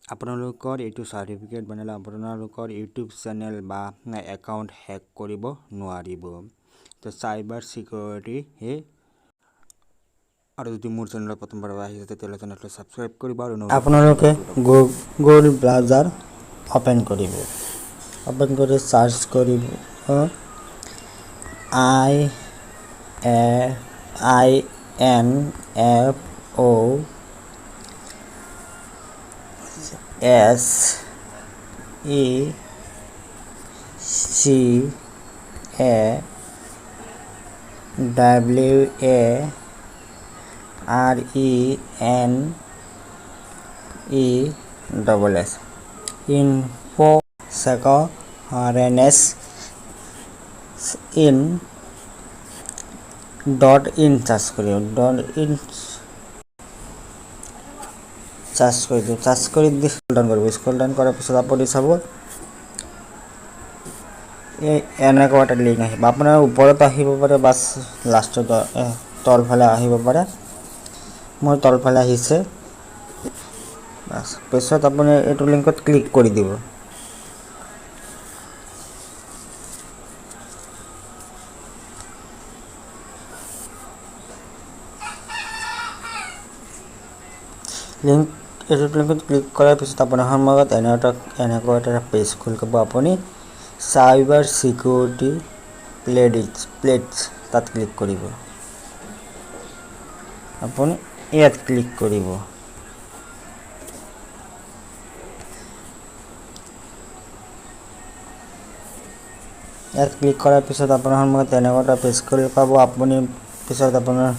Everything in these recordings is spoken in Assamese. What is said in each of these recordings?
আপোনালোকৰ এইটো চাৰ্টিফিকেট বনালে আপোনালোকৰ ইউটিউব চেনেল বা একাউণ্ট হেক কৰিব নোৱাৰিব তো সাইবাৰ সিকিউৰিটি আৰু যদি মোৰ চেনেলত প্ৰথমবাৰ আহিছে তেতিয়াহ'লে চেনেলটো সাবস্ক্ৰাইব কৰিব আৰু আপোনালোকে গুগল ব্ৰাউজাৰ ওপেন কৰিব ওপেন কৰি সাৰ্চ কৰিব INFOSECURENESS info security in .in charge কৰি .in চাৰ্জ কৰি দিওঁ চাৰ্জ কৰি দি স্ক্ৰল ডাউন কৰাৰ পিছত আপুনি চাব এনেকুৱা এটা লিংক আহিব আপোনাৰ ওপৰত আহিব পাৰে বাছ লাষ্টত তলফালে আহিব পাৰে মোৰ তলফালে আহিছে বাছ পিছত আপুনি এইটো লিংকত ক্লিক কৰি দিব এইটো লিংকত ক্লিক কৰাৰ পিছত আপোনাৰ সন্মুখত এনেকুৱা এটা পেজ খুলি যাব আপুনি সাইবাৰ সিকিউৰিটি প্লেটছ তাত ক্লিক কৰিব আপুনি ইয়াত ক্লিক কৰিব ইয়াত ক্লিক কৰাৰ পিছত আপোনাৰ সন্মুখত এনেকুৱা এটা পেজ খুলি পাব আপুনি পিছত আপোনাৰ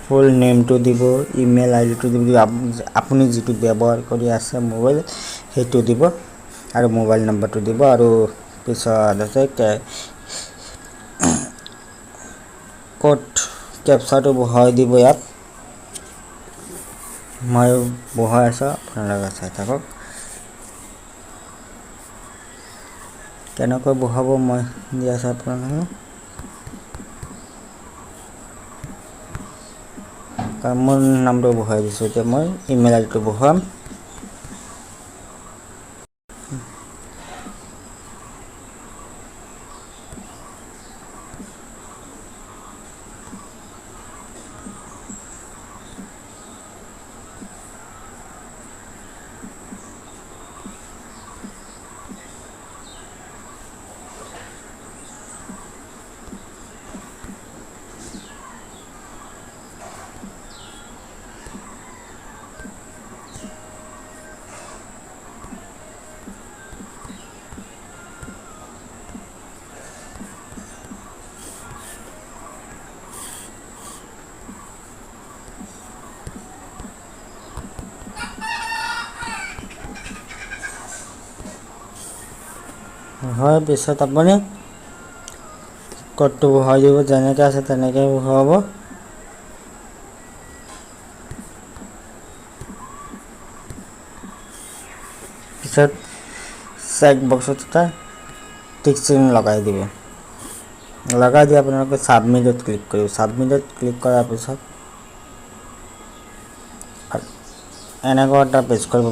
ফুল নেমটো দিব ইমেইল আইডিটো দিব আপুনি যেটো ব্যৱহাৰ কৰি আছে মোবাইল হেতু দিব আৰু মোবাইল নাম্বাৰটো দিব আৰু পিছত আছে কোড ক্যাপচাটো বহাই দিব ইয়াত মই বহাই আছো আপোনালোকে চাই থাকক কেনেকৈ বহাব মই দি আছো আপোনালোকে মোৰ নামটো বহাই দিছো এতিয়া মই ইমেইল আইডিটো বহাম হয় পিছত আপুনি কোডটো বহাই দিব যেনেকৈ আছে তেনেকৈ বহাব পিছত চেক বক্সত এটা টিক চিহ্ন লগাই দিব লগাই দি আপোনালোকে সাবমিটত ক্লিক কৰিব সাবমিটত ক্লিক কৰাৰ পিছত এনেকুৱা এটা পেজ কৰিব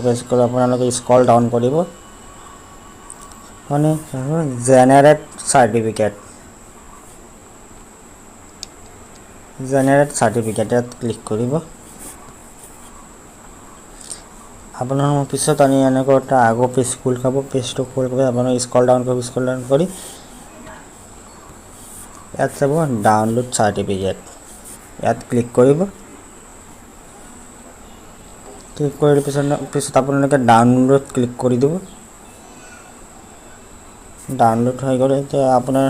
আপোনালোকে স্ক্ৰল ডাউন কৰিব মানে জেনাৰেট সাৰ্টিফিকেট ইয়াত ক্লিক কৰিব আপোনাৰ পিছত আনি এনেকুৱা এটা আগৰ পেজ খুল খাব পেজটো খুল কৰি আপোনাৰ স্ক্ৰল ডাউন কৰি ইয়াত চাব ডাউনলোড সাৰ্টিফিকেট ইয়াত ক্লিক কৰিব ক্লিক কৰাৰ পিছত আপোনালোকে ডাউনলোড ক্লিক কৰি দিব ডাউনলোড হৈ গ'লে এতিয়া আপোনাৰ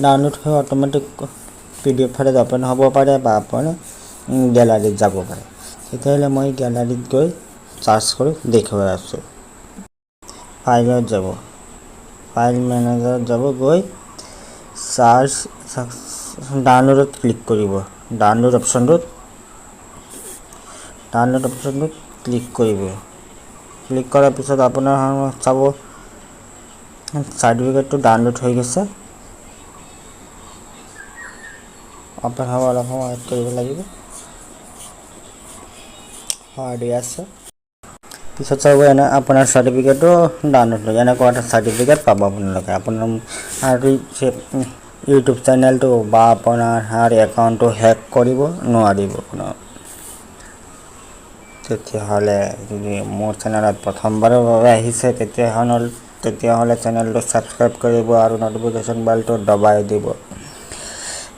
ডাউনলোড হৈ অটোমেটিক পিডিএফ ফাইলত ওপেন হ'ব পাৰে বা আপুনি গ্যালাৰীত যাব পাৰে তেতিয়াহ'লে মই গ্যালাৰীত গৈ সাৰ্চ কৰি দেখুৱাই আছো ফাইলত যাব ফাইল ম্যানেজাৰত যাব গৈ সাৰ্চ ডাউনলোডত ক্লিক কৰিব ডাউনলোড অপশনটোত ক্লিক কৰিব ক্লিক কৰাৰ পিছত আপোনাৰ চাব সাৰ্টিফিকেটটো ডাউনলোড হৈ গৈছে ওপেন হ'ব অলপ সময় ৱেইট কৰিব লাগিব হয় দি আছে পিছত চাব এনে আপোনাৰ চাৰ্টিফিকেটো ডাউনলোড হৈ এনেকুৱা এটা চাৰ্টিফিকেট পাব আপোনালোকে আপোনাৰ আৰু ইউটিউব চেনেলটো বা আপোনাৰ একাউণ্টটো হেক কৰিব নোৱাৰিব কোনো তেতিয়াহ'লে যদি মোৰ চেনেলত প্ৰথমবাৰৰ বাবে আহিছে তেতিয়াহ'লে চেনেলটো ছাবস্ক্ৰাইব কৰিব আৰু নটিফিকেশ্যন বেলটো দবাই দিব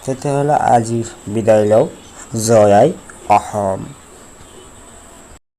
তেতিয়াহ'লে আজি বিদায় লওঁ জয় আই অসম